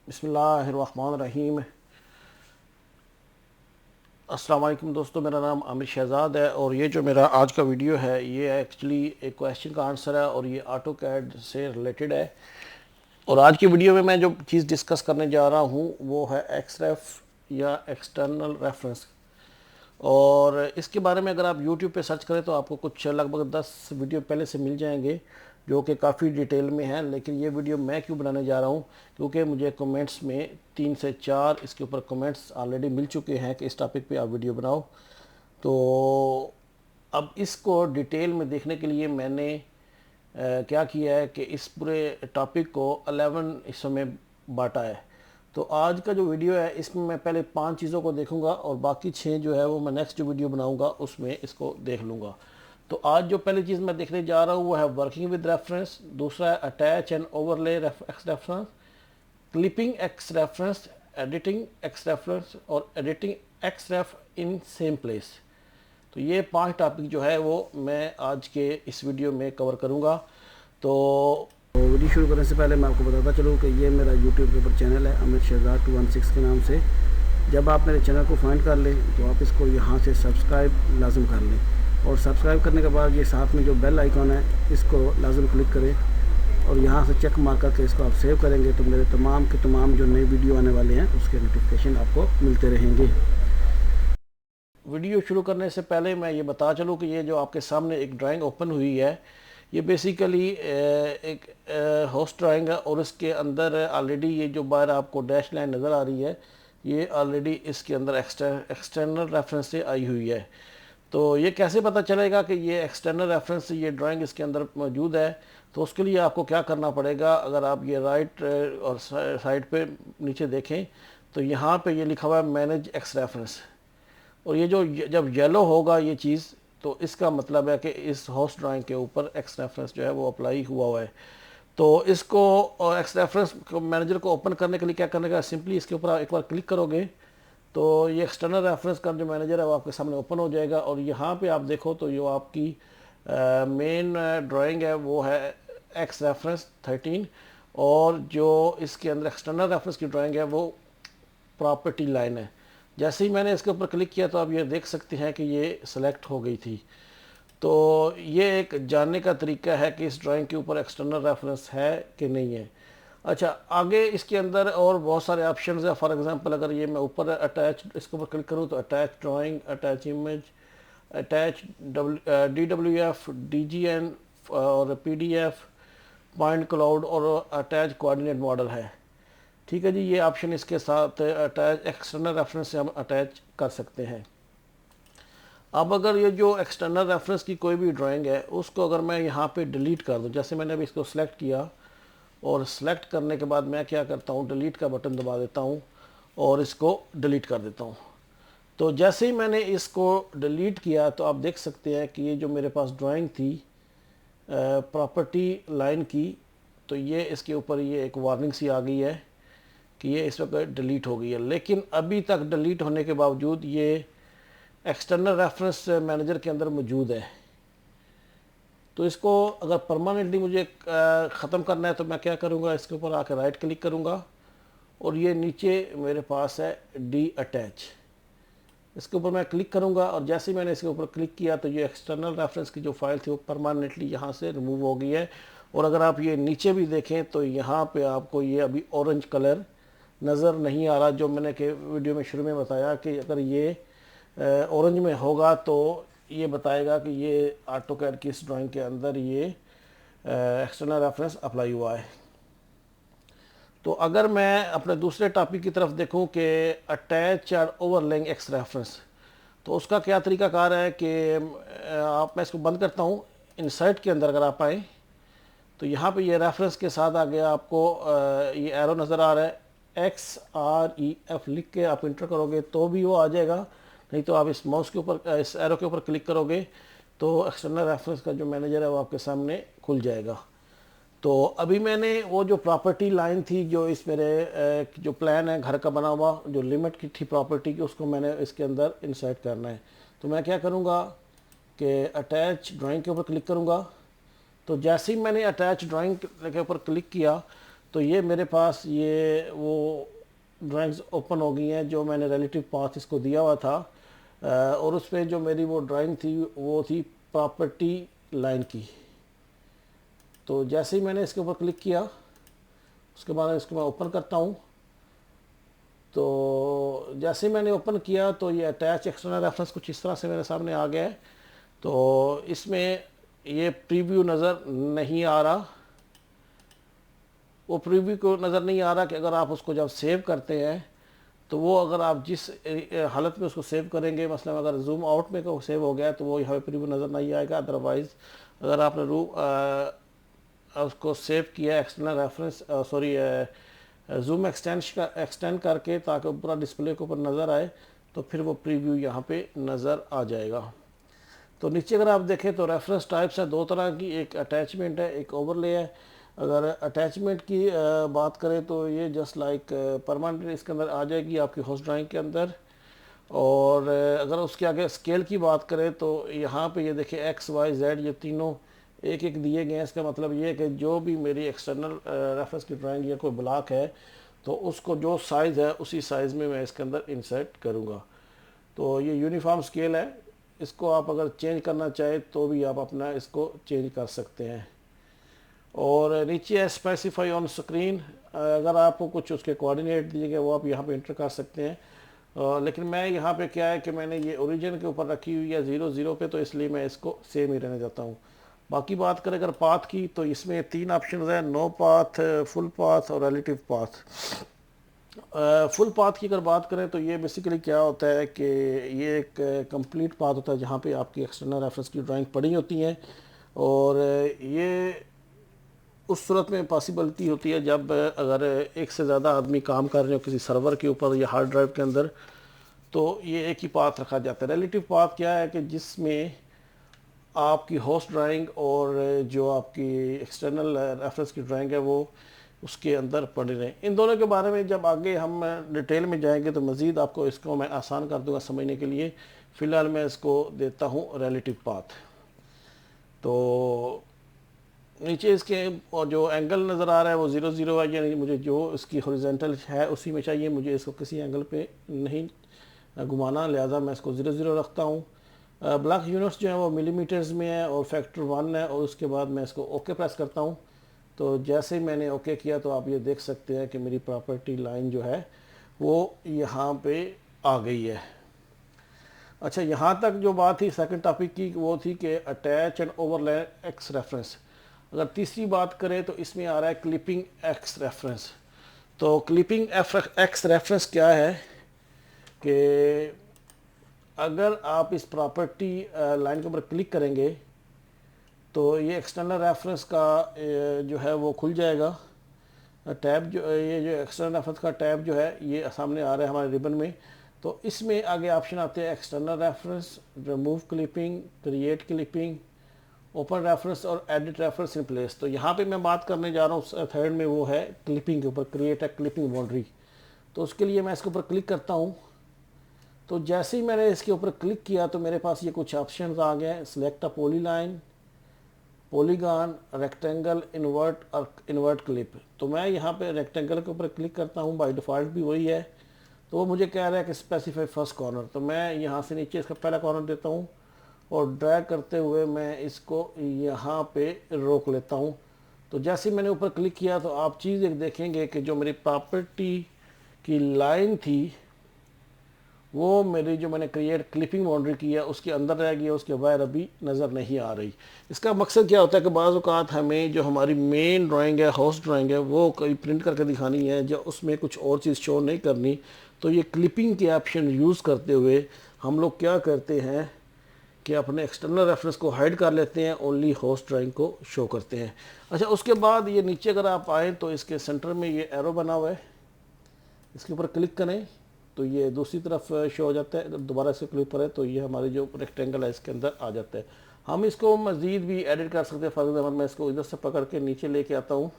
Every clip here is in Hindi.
बिस्मिल्लाहिर्रहमानिर्रहीम। अस्सलाम वालेकुम दोस्तों, मेरा नाम आमिर शहज़ाद है और ये जो मेरा आज का वीडियो है ये एक्चुअली एक क्वेश्चन का आंसर है और ये ऑटो कैड से रिलेटेड है। और आज की वीडियो में मैं जो चीज़ डिस्कस करने जा रहा हूँ वो है एक्सरेफ या एक्सटर्नल रेफरेंस। और इसके बारे में अगर आप YouTube पे सर्च करें तो आपको कुछ लगभग 10 वीडियो पहले से मिल जाएंगे जो कि काफ़ी डिटेल में हैं। लेकिन ये वीडियो मैं क्यों बनाने जा रहा हूँ, क्योंकि मुझे कमेंट्स में 3 से 4 इसके ऊपर कमेंट्स ऑलरेडी मिल चुके हैं कि इस टॉपिक पे आप वीडियो बनाओ। तो अब इसको डिटेल में देखने के लिए मैंने क्या किया है कि इस पूरे टॉपिक को 11 हिस्सों में बांटा है। तो आज का जो वीडियो है इसमें मैं पहले 5 चीज़ों को देखूंगा और बाकी 6 जो है वो मैं नेक्स्ट जो वीडियो बनाऊंगा उसमें इसको देख लूँगा। तो आज जो पहली चीज़ मैं देखने जा रहा हूँ वो है वर्किंग विद रेफरेंस, दूसरा है attach and overlay X reference, clipping X reference, editing X reference और editing X ref in same place. तो ये 5 टॉपिक जो है वो मैं आज के इस वीडियो में कवर करूँगा। तो वीडियो शुरू करने से पहले मैं आपको बताता चलूँ कि ये मेरा यूट्यूब के ऊपर चैनल है आमिर शहज़ाद 216 के नाम से। जब आप मेरे चैनल को फाइंड कर लें तो आप इसको यहाँ से सब्सक्राइब लाजम कर लें और सब्सक्राइब करने के बाद ये साथ में जो बेल आइकॉन है इसको लाजम क्लिक करें और यहाँ से चेक मार करके इसको आप सेव करेंगे तो मेरे तमाम के तमाम जो नए वीडियो आने वाले हैं उसके नोटिफिकेशन आपको मिलते रहेंगे। वीडियो शुरू करने से पहले मैं ये बता चलूँ कि ये जो आपके सामने एक ड्राइंग ओपन हुई है ये बेसिकली एक होस्ट ड्राइंग है और इसके अंदर ऑलरेडी ये जो बाहर आपको डैश लाइन नज़र आ रही है ये ऑलरेडी इसके अंदर एक्सटर्नल रेफरेंस से आई हुई है। तो ये कैसे पता चलेगा कि ये एक्सटर्नल रेफरेंस से ये ड्राइंग इसके अंदर मौजूद है? तो उसके लिए आपको क्या करना पड़ेगा, अगर आप ये राइट और साइड पे नीचे देखें तो यहाँ पे ये लिखा हुआ है मैनेज एक्स रेफरेंस और ये जो जब येलो होगा ये चीज़ तो इसका मतलब है कि इस होस्ट ड्राइंग के ऊपर एक्स रेफरेंस जो है वो अप्लाई हुआ है। तो इसको एक्स रेफरेंस मैनेजर को ओपन करने के लिए क्या करने का, सिंपली इसके ऊपर एक बार क्लिक करोगे तो ये एक्सटर्नल रेफरेंस का जो मैनेजर है वो आपके सामने ओपन हो जाएगा और यहाँ पे आप देखो तो जो आपकी मेन ड्राइंग है वो है एक्स रेफरेंस 13 और जो इसके अंदर एक्सटर्नल रेफरेंस की ड्राइंग है वो प्रॉपर्टी लाइन है। जैसे ही मैंने इसके ऊपर क्लिक किया तो आप ये देख सकते हैं कि ये सिलेक्ट हो गई थी। तो ये एक जानने का तरीका है कि इस ड्राइंग के ऊपर एक्सटर्नल रेफरेंस है कि नहीं है। अच्छा, आगे इसके अंदर और बहुत सारे ऑप्शंस है। फॉर एग्जांपल अगर ये मैं ऊपर अटैच इसके ऊपर क्लिक करूँ तो attach drawing, attach image, attach DWF, DGN और PDF, पॉइंट क्लाउड और अटैच कोऑर्डिनेट मॉडल है। ठीक है जी, ये ऑप्शन इसके साथ अटैच एक्सटर्नल रेफरेंस से हम अटैच कर सकते हैं। अब अगर ये जो एक्सटर्नल रेफरेंस की कोई भी ड्राइंग है उसको अगर मैं यहाँ पे डिलीट कर दूँ, जैसे मैंने अभी इसको सिलेक्ट किया और सिलेक्ट करने के बाद मैं क्या करता हूँ, डिलीट का बटन दबा देता हूँ और इसको डिलीट कर देता हूँ। तो जैसे ही मैंने इसको डिलीट किया तो आप देख सकते हैं कि ये जो मेरे पास ड्राइंग थी प्रॉपर्टी लाइन की, तो ये इसके ऊपर ये एक वार्निंग सी आ गई है कि ये इस वक्त डिलीट हो गई है। लेकिन अभी तक डिलीट होने के बावजूद ये एक्सटर्नल रेफरेंस मैनेजर के अंदर मौजूद है। तो इसको अगर परमानेंटली मुझे ख़त्म करना है तो मैं क्या करूँगा, इसके ऊपर आकर राइट क्लिक करूँगा और ये नीचे मेरे पास है डी अटैच, इसके ऊपर मैं क्लिक करूँगा और जैसे ही मैंने इसके ऊपर क्लिक किया तो ये एक्सटर्नल रेफरेंस की जो फाइल थी वो परमानेंटली यहाँ से रिमूव हो गई है। और अगर आप ये नीचे भी देखें तो यहाँ पे आपको ये अभी ऑरेंज कलर नज़र नहीं आ रहा, जो मैंने के वीडियो में शुरू में बताया कि अगर ये ऑरेंज में होगा तो ये बताएगा कि ये ऑटोकैड की इस ड्राइंग के अंदर ये एक्सटर्नल रेफरेंस अप्लाई हुआ है। तो अगर मैं अपने दूसरे टॉपिक की तरफ देखूं कि अटैच और ओवरलेइंग एक्स रेफरेंस, तो उसका क्या तरीकाकार है कि मैं इसको बंद करता हूं। इंसर्ट के अंदर अगर आप आएँ तो यहाँ पे ये रेफरेंस के साथ आ गया, आपको ये एरो नज़र आ रहा है, XREF लिख के आप इंटर करोगे तो भी वो आ जाएगा, नहीं तो आप इस माउस के ऊपर इस एरो के ऊपर क्लिक करोगे तो एक्सटर्नल रेफरेंस का जो मैनेजर है वो आपके सामने खुल जाएगा। तो अभी मैंने वो जो प्रॉपर्टी लाइन थी जो इस मेरे जो प्लान है घर का बना हुआ जो लिमिट की थी प्रॉपर्टी की, उसको मैंने इसके अंदर इंसर्ट करना है। तो मैं क्या करूँगा कि अटैच ड्राइंग के ऊपर क्लिक करूँगा। तो जैसे ही मैंने अटैच ड्राइंग के ऊपर क्लिक किया तो ये मेरे पास ये वो ड्राइंग्स ओपन हो गई हैं जो मैंने रिलेटिव पाथ इसको दिया हुआ था। और उस पर जो मेरी वो ड्राइंग थी वो थी प्रॉपर्टी लाइन की। तो जैसे ही मैंने इसके ऊपर क्लिक किया उसके बाद इसको मैं ओपन करता हूँ। तो जैसे ही मैंने ओपन किया तो ये अटैच एक्सटर्नल रेफरेंस कुछ इस तरह से मेरे सामने आ गया है। तो इसमें ये प्रीव्यू नज़र नहीं आ रहा, वो प्रीव्यू को नज़र नहीं आ रहा कि अगर आप उसको जब सेव करते हैं तो वो अगर आप जिस हालत में उसको सेव करेंगे, मसलन अगर जूम आउट में को सेव हो गया तो वो यहाँ पे प्रीव्यू नज़र नहीं आएगा। अदरवाइज़ अगर आपने उसको सेव किया external reference sorry zoom extend करके ताकि पूरा डिस्प्ले के ऊपर नज़र आए तो फिर वो प्रीव्यू यहाँ पे नज़र आ जाएगा। तो नीचे अगर आप देखें तो रेफरेंस टाइप्स है दो तरह की, एक अटैचमेंट है, एक ओवरले है। अगर अटैचमेंट की बात करें तो ये जस्ट लाइक परमानेंट इसके अंदर आ जाएगी आपकी होस्ट ड्राइंग के अंदर। और अगर उसके आगे स्केल की बात करें तो यहाँ पे ये देखिए एक्स वाई जेड ये तीनों एक एक दिए गए हैं। इसका मतलब ये है कि जो भी मेरी एक्सटर्नल रेफरेंस की ड्राइंग या कोई ब्लॉक है तो उसको जो साइज़ है उसी साइज़ में मैं इसके अंदर इंसर्ट करूँगा। तो ये यूनिफॉर्म स्केल है, इसको आप अगर चेंज करना चाहें तो भी आप अपना इसको चेंज कर सकते हैं। और नीचे है स्पेसिफाई ऑन स्क्रीन, अगर आपको कुछ उसके कोऑर्डिनेट दिए गए वो आप यहाँ पे इंटर कर सकते हैं। लेकिन मैं यहाँ पे क्या है कि मैंने ये ओरिजिन के ऊपर रखी हुई है 0 0 पे, तो इसलिए मैं इसको सेम ही रहने देता हूँ। बाकी बात करें अगर पाथ की तो इसमें 3 ऑप्शन है, नो पाथ, फुल पाथ और रिलेटिव पाथ। फुल पाथ की अगर बात करें तो ये बेसिकली क्या होता है कि ये एक कंप्लीट पाथ होता है जहाँ पे आपकी एक्सटर्नल रेफरेंस की ड्राइंग पड़ी होती हैं। और ये उस सूरत में पॉसिबिलिटी होती है जब अगर एक से ज़्यादा आदमी काम कर रहे हो किसी सर्वर के ऊपर या हार्ड ड्राइव के अंदर, तो ये एक ही पाथ रखा जाता है। रिलेटिव पाथ क्या है कि जिसमें आपकी होस्ट ड्राइंग और जो आपकी एक्सटर्नल रेफरेंस की ड्राइंग है वो उसके अंदर पड़े रहें। इन दोनों के बारे में जब आगे हम डिटेल में जाएंगे तो मज़ीद आपको इसको मैं आसान कर दूंगा समझने के लिए। फ़िलहाल मैं इसको देता हूँ रिलेटिव पाथ। तो नीचे इसके और जो एंगल नज़र आ रहा है वो 0 0 है, यानी मुझे जो इसकी हॉरिजॉन्टल है उसी में चाहिए, मुझे इसको किसी एंगल पे नहीं घुमाना, लिहाजा मैं इसको 0 0 रखता हूँ। ब्लॉक यूनिट्स जो है वो मिलीमीटर्स में है और फैक्टर 1 है। और उसके बाद मैं इसको ओके प्रेस करता हूँ। तो जैसे ही मैंने ओके किया तो आप ये देख सकते हैं कि मेरी प्रॉपर्टी लाइन जो है वो यहाँ पे आ गई है। अच्छा, यहाँ तक जो बात थी सेकंड टॉपिक की वो थी कि attach and overlay X reference. अगर तीसरी बात करें तो इसमें आ रहा है क्लिपिंग एक्स रेफरेंस। तो क्लिपिंग एक्स रेफरेंस क्या है कि अगर आप इस प्रॉपर्टी लाइन के ऊपर क्लिक करेंगे तो ये एक्सटर्नल रेफरेंस का जो है वो खुल जाएगा टैब। जो ये जो एक्सटर्नल रेफरेंस का टैब जो है ये सामने आ रहा है हमारे रिबन में। तो इसमें आगे ऑप्शन आते हैं external reference, remove clipping, create clipping, open reference और एडिट रेफरेंस इन प्लेस। तो यहाँ पे मैं बात करने जा रहा हूँ थर्ड में, वो है क्लिपिंग के ऊपर, क्रिएट ए क्लिपिंग बाउंड्री। तो उसके लिए मैं इसके ऊपर क्लिक करता हूँ। तो जैसे ही मैंने इसके ऊपर क्लिक किया तो मेरे पास ये कुछ ऑप्शन आ गए, select a polyline, polygon, rectangle, invert और इन्वर्ट क्लिप। तो मैं यहाँ पे रेक्टेंगल के ऊपर क्लिक करता हूँ, बाय डिफ़ॉल्ट भी वही है। तो वो मुझे कह रहा है कि स्पेसिफाई फर्स्ट कॉर्नर। तो मैं यहाँ से नीचे इसका पहला कॉर्नर देता हूँ और ड्रैग करते हुए मैं इसको यहाँ पे रोक लेता हूँ। तो जैसे ही मैंने ऊपर क्लिक किया तो आप चीज़ एक देखेंगे कि जो मेरी प्रॉपर्टी की लाइन थी वो मेरी जो मैंने क्रिएट क्लिपिंग बाउंड्री की है उसके अंदर रह गई, उसके बाहर अभी नज़र नहीं आ रही। इसका मकसद क्या होता है कि बाज़ औक़ात हमें जो हमारी मेन ड्राइंग है, होस्ट ड्राइंग है, वो कहीं प्रिंट करके दिखानी है, जो उसमें कुछ और चीज़ शो नहीं करनी। तो ये क्लिपिंग के ऑप्शन यूज़ करते हुए हम लोग क्या करते हैं कि अपने एक्सटर्नल रेफरेंस को हाइड कर लेते हैं, ओनली होस्ट ड्राइंग को शो करते हैं। अच्छा, उसके बाद ये नीचे अगर आप आएँ तो इसके सेंटर में ये एरो बना हुआ है, इसके ऊपर क्लिक करें तो ये दूसरी तरफ शो हो जाता है। दोबारा इसके क्लिक पर है तो ये हमारी जो रेक्टेंगल है इसके अंदर आ जाता है। हम इसको मज़ीद भी एडिट कर सकते हैं। फॉर एग्जाम्पल मैं इसको इधर से पकड़ के नीचे लेके आता हूँ।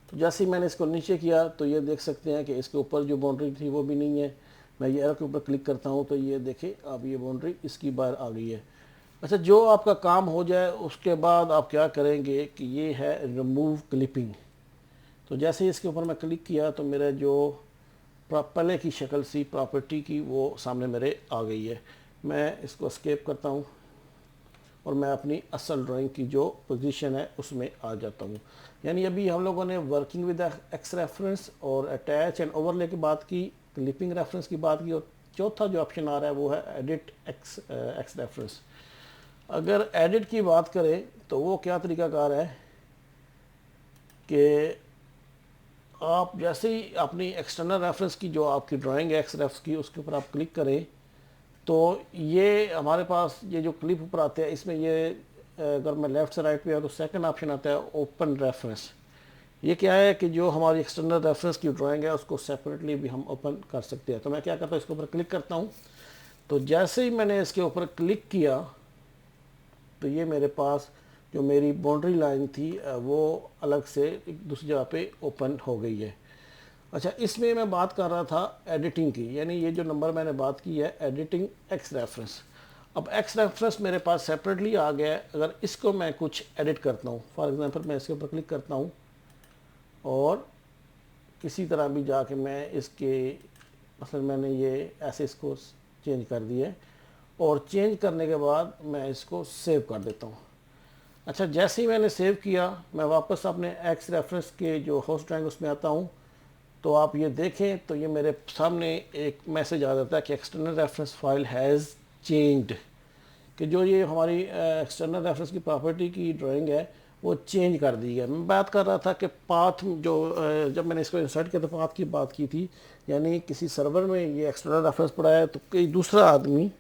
तो जैसे ही मैंने इसको नीचे किया तो ये देख सकते हैं कि इसके ऊपर जो बाउंड्री थी वो भी नहीं है। मैं ये एरो के ऊपर क्लिक करता हूँ तो ये देखें अब ये बाउंड्री इसकी बाहर आ गई है। अच्छा, जो आपका काम हो जाए उसके बाद आप क्या करेंगे कि ये है रिमूव क्लिपिंग। तो जैसे ही इसके ऊपर मैं क्लिक किया तो मेरा जो पहले की शक्ल सी प्रॉपर्टी की वो सामने मेरे आ गई है। मैं इसको एस्केप करता हूँ और मैं अपनी असल ड्राइंग की जो पोजीशन है उसमें आ जाता हूँ। यानी अभी हम लोगों ने वर्किंग विद एक्स रेफरेंस और अटैच एंड ओवरले की बात की, क्लिपिंग रेफरेंस की बात की, और चौथा जो ऑप्शन आ रहा है वो है एडिट एक्स रेफरेंस। अगर एडिट की बात करें तो वो क्या तरीकाकार है कि आप जैसे ही अपनी एक्सटर्नल रेफरेंस की जो आपकी ड्राइंग है एक्स रेफ की, उसके ऊपर आप क्लिक करें तो ये हमारे पास ये जो क्लिप ऊपर आते हैं इसमें ये अगर मैं लेफ़्ट से राइट पे है तो सेकंड ऑप्शन आता है ओपन रेफरेंस। ये क्या है कि जो हमारी एक्सटर्नल रेफरेंस की ड्राइंग है उसको सेपरेटली भी हम ओपन कर सकते हैं। तो मैं क्या करता हूँ, इसके ऊपर क्लिक करता हूँ। तो जैसे ही मैंने इसके ऊपर क्लिक किया तो ये मेरे पास जो मेरी बाउंड्री लाइन थी वो अलग से एक दूसरी जगह पे ओपन हो गई है। अच्छा, इसमें मैं बात कर रहा था एडिटिंग की, यानी ये जो नंबर मैंने बात की है एडिटिंग एक्स रेफरेंस। अब एक्स रेफरेंस मेरे पास सेपरेटली आ गया है। अगर इसको मैं कुछ एडिट करता हूँ, फॉर एग्जांपल मैं इसके ऊपर क्लिक करता हूँ और किसी तरह भी जाके मैं इसके मतलब मैंने ये ऐसे इसको चेंज कर दिया है और चेंज करने के बाद मैं इसको सेव कर देता हूँ। अच्छा, जैसे ही मैंने सेव किया मैं वापस अपने एक्स रेफरेंस के जो होस्ट ड्राइंग उसमें आता हूँ तो आप ये देखें तो ये मेरे सामने एक मैसेज आ जाता है कि external reference file has changed, कि जो ये हमारी एक्सटर्नल रेफरेंस की प्रॉपर्टी की ड्राइंग है वो चेंज कर दी है। मैं बात कर रहा था कि पाथ जो जब मैंने इसको इंसर्ट किया तो पाथ की बात की थी, यानी किसी सर्वर में ये एक्सटर्नल रेफरेंस पड़ा है तो कोई दूसरा आदमी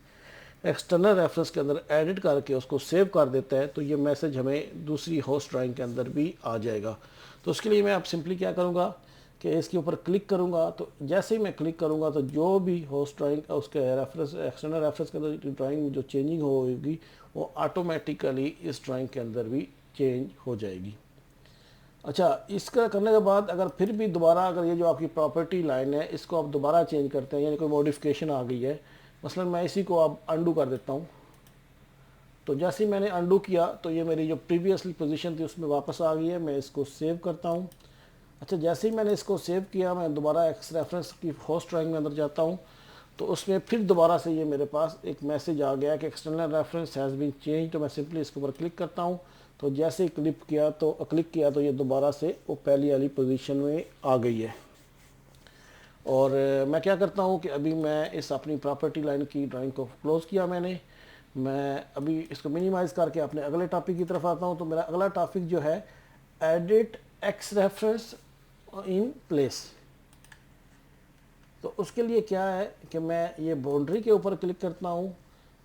एक्सटर्नल रेफरेंस के अंदर एडिट करके उसको सेव कर देता है तो ये मैसेज हमें दूसरी होस्ट ड्राइंग के अंदर भी आ जाएगा। तो उसके लिए मैं अब सिंपली क्या करूँगा कि इसके ऊपर क्लिक करूँगा। तो जैसे ही मैं क्लिक करूँगा तो जो भी होस्ट ड्राइंग उसके रेफरेंस एक्सटर्नल रेफरेंस के अंदर ड्राइंग में जो चेंजिंग होगी वो ऑटोमेटिकली इस ड्राइंग के अंदर भी चेंज हो जाएगी। अच्छा, इसका करने के बाद अगर फिर भी दोबारा अगर ये जो आपकी प्रॉपर्टी लाइन है इसको आप दोबारा चेंज करते हैं, यानी कोई मॉडिफिकेशन आ गई है, मसलन मैं इसी को अब अंडू कर देता हूँ। तो जैसे ही मैंने अंडू किया तो ये मेरी जो प्रीवियसली पोजीशन थी उसमें वापस आ गई है। मैं इसको सेव करता हूँ। अच्छा, जैसे ही मैंने इसको सेव किया मैं दोबारा एक्स रेफरेंस की होस्ट ड्राइंग में अंदर जाता हूँ तो उसमें फिर दोबारा से ये मेरे पास एक मैसेज आ गया कि external reference has been change. तो मैं सिंपली इसके ऊपर क्लिक करता हूँ। तो जैसे ही क्लिक किया तो ये दोबारा से वो पहली वाली पोजीशन में आ गई है। और मैं क्या करता हूँ कि अभी मैं इस अपनी प्रॉपर्टी लाइन की ड्राइंग को क्लोज़ किया मैं अभी इसको मिनिमाइज़ करके अपने अगले टॉपिक की तरफ आता हूँ। तो मेरा अगला टॉपिक जो है edit x reference in place. तो उसके लिए क्या है कि मैं ये बाउंड्री के ऊपर क्लिक करता हूँ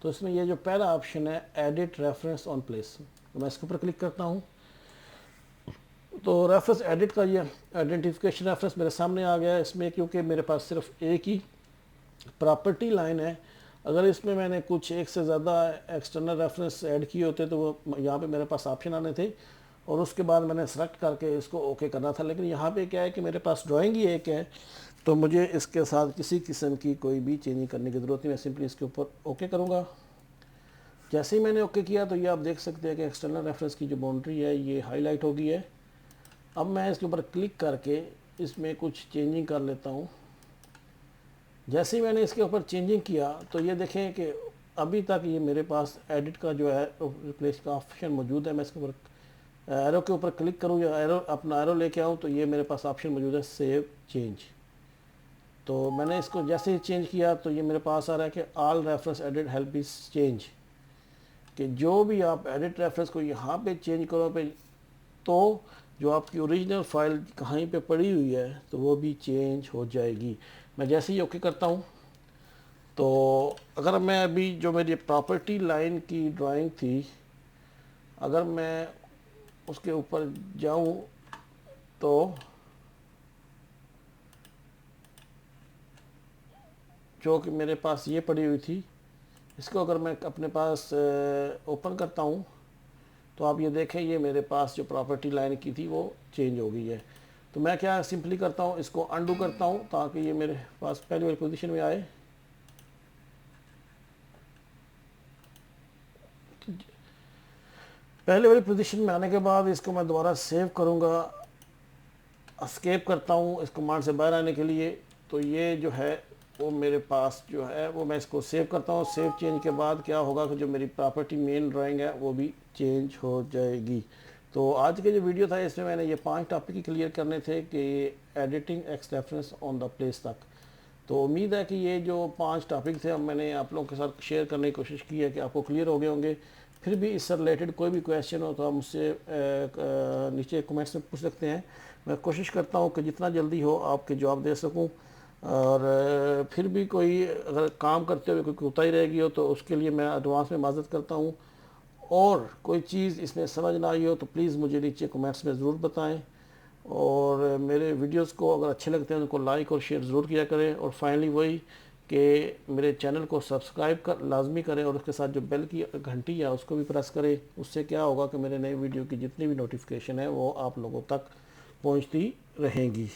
तो इसमें ये जो पहला ऑप्शन है एडिट रेफरेंस ऑन प्लेस, तो मैं इसके ऊपर क्लिक करता हूँ। तो रेफरेंस एडिट का ये आइडेंटिफिकेशन रेफरेंस मेरे सामने आ गया है इसमें, क्योंकि मेरे पास सिर्फ एक ही प्रॉपर्टी लाइन है। अगर इसमें मैंने कुछ एक से ज़्यादा एक्सटर्नल रेफरेंस ऐड किए होते तो वो यहाँ पे मेरे पास ऑप्शन आने थे और उसके बाद मैंने सेलेक्ट करके इसको ओके करना था। लेकिन यहाँ पे क्या है कि मेरे पास ड्राइंग ही एक है तो मुझे इसके साथ किसी किस्म की कोई भी चेंजिंग करने की ज़रूरत नहीं। मैं सिंपली इसके ऊपर ओके करूँगा। जैसे ही मैंने ओके किया तो ये आप देख सकते हैं कि एक्सटर्नल रेफरेंस की जो बाउंड्री है ये हाईलाइट हो गई है। अब मैं इसके ऊपर क्लिक करके इसमें कुछ चेंजिंग कर लेता हूँ। जैसे ही मैंने इसके ऊपर चेंजिंग किया तो ये देखें कि अभी तक ये मेरे पास एडिट का जो है रिप्लेस का ऑप्शन मौजूद है। मैं इसके ऊपर एरो के ऊपर क्लिक करूँ या अपना एरो लेके आऊँ तो ये मेरे पास ऑप्शन मौजूद है सेव चेंज। तो मैंने इसको जैसे ही चेंज किया तो ये मेरे पास आ रहा है कि all reference edit help is change, कि जो भी आप एडिट रेफरेंस को यहाँ पे चेंज करो पे तो जो आपकी ओरिजिनल फाइल कहीं पे पड़ी हुई है तो वो भी चेंज हो जाएगी। मैं जैसे ही ओके करता हूँ तो अगर मैं अभी जो मेरी प्रॉपर्टी लाइन की ड्राइंग थी अगर मैं उसके ऊपर जाऊँ तो जो कि मेरे पास ये पड़ी हुई थी इसको अगर मैं अपने पास ओपन करता हूँ तो आप ये देखें ये मेरे पास जो प्रॉपर्टी लाइन की थी वो चेंज हो गई है। तो मैं क्या सिंपली करता हूँ इसको अंडू करता हूँ ताकि ये मेरे पास पहली वाली पोजीशन में आए। पहले वाली पोजीशन में आने के बाद इसको मैं दोबारा सेव करूँगा एस्केप करता हूँ इस कमांड से बाहर आने के लिए, तो ये जो है वो मेरे पास जो है वो मैं इसको सेव करता हूँ। सेव चेंज के बाद क्या होगा कि जो मेरी प्रॉपर्टी मेन ड्राइंग है वो भी चेंज हो जाएगी। तो आज के जो वीडियो था इसमें मैंने ये 5 टॉपिक ही क्लियर करने थे कि editing X reference on the place तक। तो उम्मीद है कि ये जो 5 टॉपिक थे मैंने आप लोगों के साथ शेयर करने की कोशिश की है कि आपको क्लियर हो गए होंगे। फिर भी इससे रिलेटेड कोई भी क्वेश्चन हो तो आप मुझसे नीचे कमेंट्स में पूछ सकते हैं। मैं कोशिश करता हूँ कि जितना जल्दी हो आपके जवाब दे सकूँ। और फिर भी कोई अगर काम करते हुए कोई कोताही रह गई हो तो उसके लिए मैं एडवांस में माजरत करता हूँ। और कोई चीज़ इसमें समझ ना आई हो तो प्लीज़ मुझे नीचे कमेंट्स में ज़रूर बताएं। और मेरे वीडियोस को अगर अच्छे लगते हैं तो उनको लाइक और शेयर ज़रूर किया करें। और फाइनली वही कि मेरे चैनल को सब्सक्राइब कर लाजमी करें और उसके साथ जो बेल की घंटी है उसको भी प्रेस करें। उससे क्या होगा कि मेरे नए वीडियो की जितनी भी नोटिफिकेशन है वो आप लोगों तक पहुंचती रहेंगी।